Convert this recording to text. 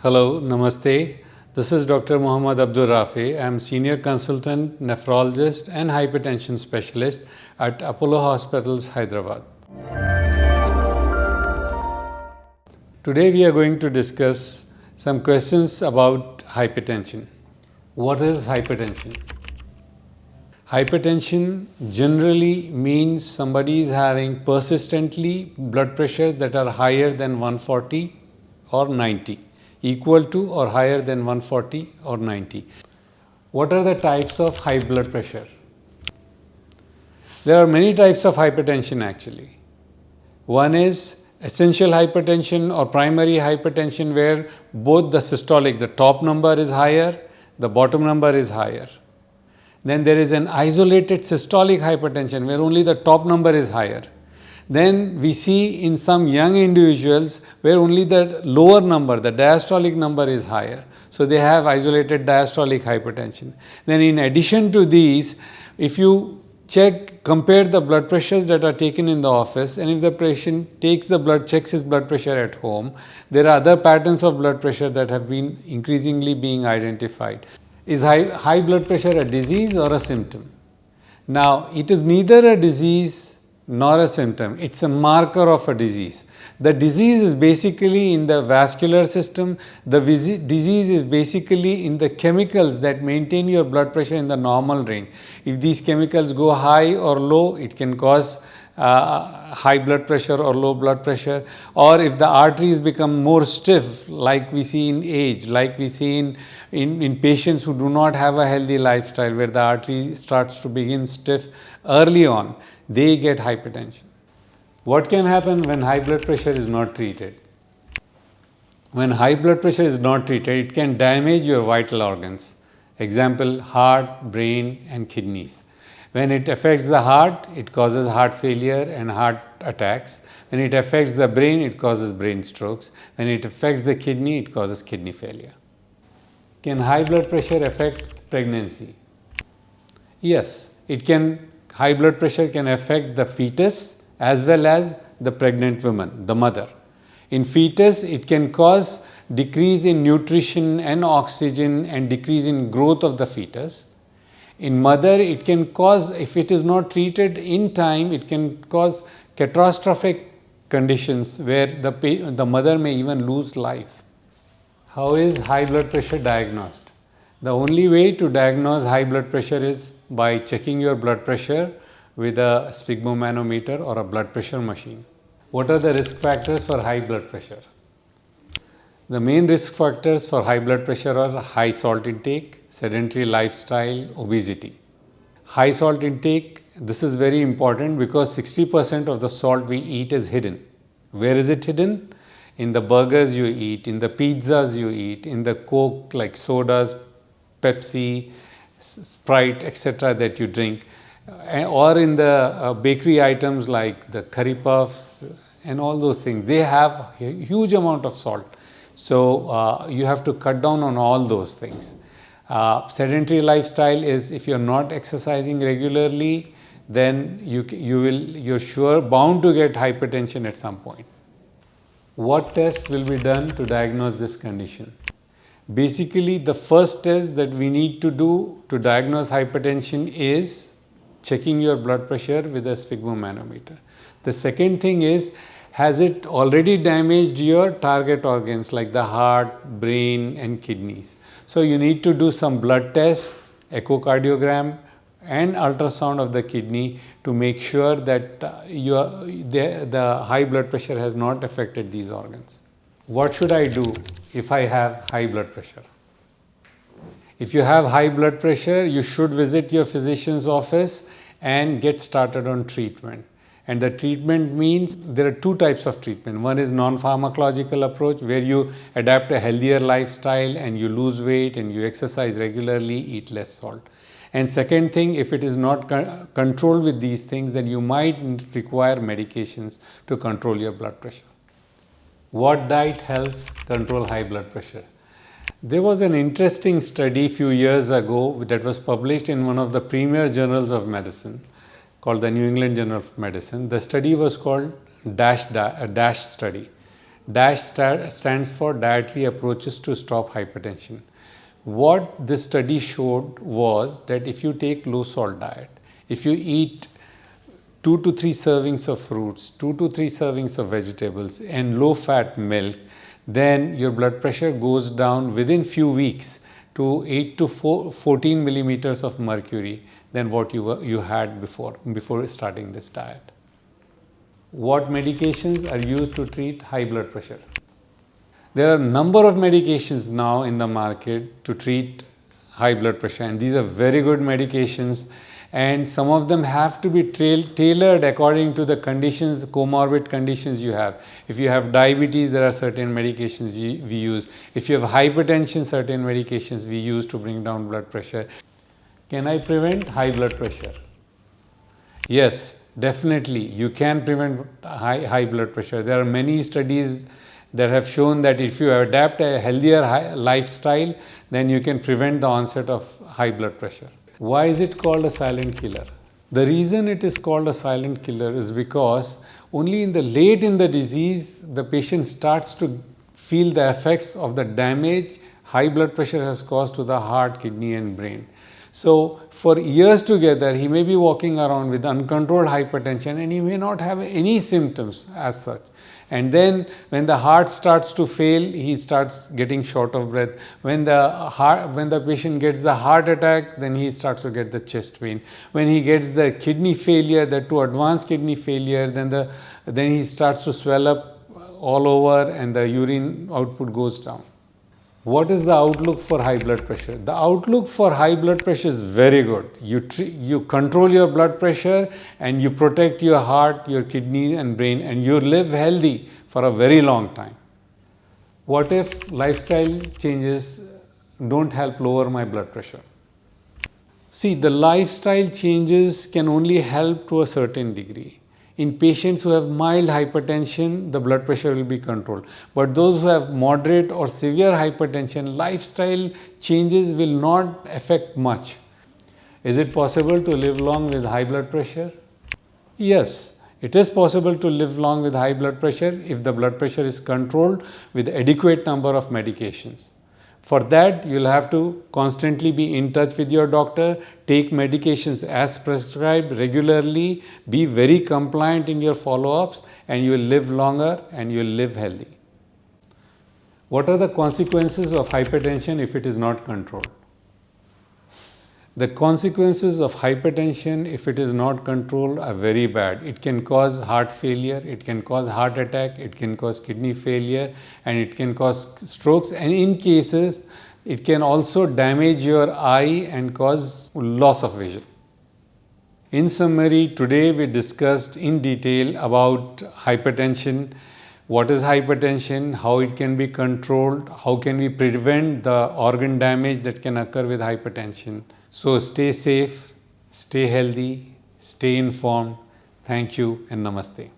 Hello, Namaste. This is Dr. Mohammed A Rafey. I am Senior Consultant, Nephrologist and Hypertension Specialist at Apollo Hospitals, Hyderabad. Today we are going to discuss some questions about hypertension. What is hypertension? Hypertension generally means somebody is having persistently blood pressures that are higher than 140 or 90. Equal to or higher than 140 or 90. What are the types of high blood pressure? There are many types of hypertension actually. One is essential hypertension or primary hypertension, where both the systolic, the top number is higher, the bottom number is higher. Then there is an isolated systolic hypertension where only the top number is higher. Then we see in some young individuals where only the lower number, the diastolic number is higher. So they have isolated diastolic hypertension. Then in addition to these, if you compare the blood pressures that are taken in the office, and if the patient checks his blood pressure at home, there are other patterns of blood pressure that have been increasingly being identified. Is high blood pressure a disease or a symptom? Now, it is neither a disease nor a symptom. It's a marker of a disease. The disease is basically in the vascular system. The disease is basically in the chemicals that maintain your blood pressure in the normal range. If these chemicals go high or low, it can cause high blood pressure or low blood pressure. Or if the arteries become more stiff, like we see in age, like we see in patients who do not have a healthy lifestyle, where the artery starts to begin stiff early on, they get hypertension. What can happen when high blood pressure is not treated? When high blood pressure is not treated, it can damage your vital organs. Example, heart, brain and kidneys. When it affects the heart, it causes heart failure and heart attacks. When it affects the brain, it causes brain strokes. When it affects the kidney, it causes kidney failure. Can high blood pressure affect pregnancy? Yes, it can. High blood pressure can affect the fetus as well as the pregnant woman, the mother. In fetus, it can cause decrease in nutrition and oxygen and decrease in growth of the fetus. In mother, it can cause, if it is not treated in time, it can cause catastrophic conditions where the mother may even lose life. How is high blood pressure diagnosed? The only way to diagnose high blood pressure is by checking your blood pressure with a Sphygmomanometer or a blood pressure machine. What are the risk factors for high blood pressure? The main risk factors for high blood pressure are high salt intake, sedentary lifestyle, obesity. High salt intake, this is very important because 60% of the salt we eat is hidden. Where is it hidden? In the burgers you eat, in the pizzas you eat, in the Coke like sodas, Pepsi, Sprite, etc. that you drink, or in the bakery items like the curry puffs and all those things. They have a huge amount of salt. So you have to cut down on all those things. Sedentary lifestyle is, if you're not exercising regularly, then you're bound to get hypertension at some point. What tests will be done to diagnose this condition? Basically, the first test that we need to do to diagnose hypertension is checking your blood pressure with a sphygmomanometer. The second thing is, has it already damaged your target organs like the heart, brain and kidneys? So you need to do some blood tests, echocardiogram and ultrasound of the kidney to make sure that the high blood pressure has not affected these organs. What should I do if I have high blood pressure? If you have high blood pressure, you should visit your physician's office and get started on treatment. And the treatment means there are two types of treatment. One is non-pharmacological approach, where you adapt a healthier lifestyle and you lose weight and you exercise regularly, eat less salt. And second thing, if it is not controlled with these things, then you might require medications to control your blood pressure. What diet helps control high blood pressure? There was an interesting study a few years ago that was published in one of the premier journals of medicine called the New England Journal of Medicine. The study was called DASH study. DASH stands for Dietary Approaches to Stop Hypertension. What this study showed was that if you take low salt diet, if you eat 2 to 3 servings of fruits, 2 to 3 servings of vegetables and low fat milk, then your blood pressure goes down within few weeks to 8 to 14 millimeters of mercury than what you had before starting this diet. What medications are used to treat high blood pressure? There are a number of medications now in the market to treat high blood pressure, and these are very good medications, and some of them have to be tailored according to the conditions, comorbid conditions you have. If you have diabetes, there are certain medications we use. If you have hypertension, certain medications we use to bring down blood pressure. Can I prevent high blood pressure? Yes, definitely. You can prevent high blood pressure. There are many studies that have shown that if you adapt a healthier lifestyle, then you can prevent the onset of high blood pressure. Why is it called a silent killer? The reason it is called a silent killer is because only late in the disease, the patient starts to feel the effects of the damage high blood pressure has caused to the heart, kidney and brain. So for years together, he may be walking around with uncontrolled hypertension and he may not have any symptoms as such. And then when the heart starts to fail, he starts getting short of breath. When the patient gets the heart attack, then he starts to get the chest pain. When he gets the kidney failure, the too advanced kidney failure, then he starts to swell up all over and the urine output goes down. What is the outlook for high blood pressure? The outlook for high blood pressure is very good. You control your blood pressure and you protect your heart, your kidney and brain, and you live healthy for a very long time. What if lifestyle changes don't help lower my blood pressure? See, the lifestyle changes can only help to a certain degree. In patients who have mild hypertension, the blood pressure will be controlled. But those who have moderate or severe hypertension, lifestyle changes will not affect much. Is it possible to live long with high blood pressure? Yes, it is possible to live long with high blood pressure if the blood pressure is controlled with adequate number of medications. For that, you'll have to constantly be in touch with your doctor, take medications as prescribed regularly, be very compliant in your follow-ups, and you will live longer and you will live healthy. What are the consequences of hypertension if it is not controlled? The consequences of hypertension, if it is not controlled, are very bad. It can cause heart failure, it can cause heart attack, it can cause kidney failure, and it can cause strokes. And in cases, it can also damage your eye and cause loss of vision. In summary, today we discussed in detail about hypertension. What is hypertension, how it can be controlled, how can we prevent the organ damage that can occur with hypertension. So stay safe, stay healthy, stay informed. Thank you and namaste.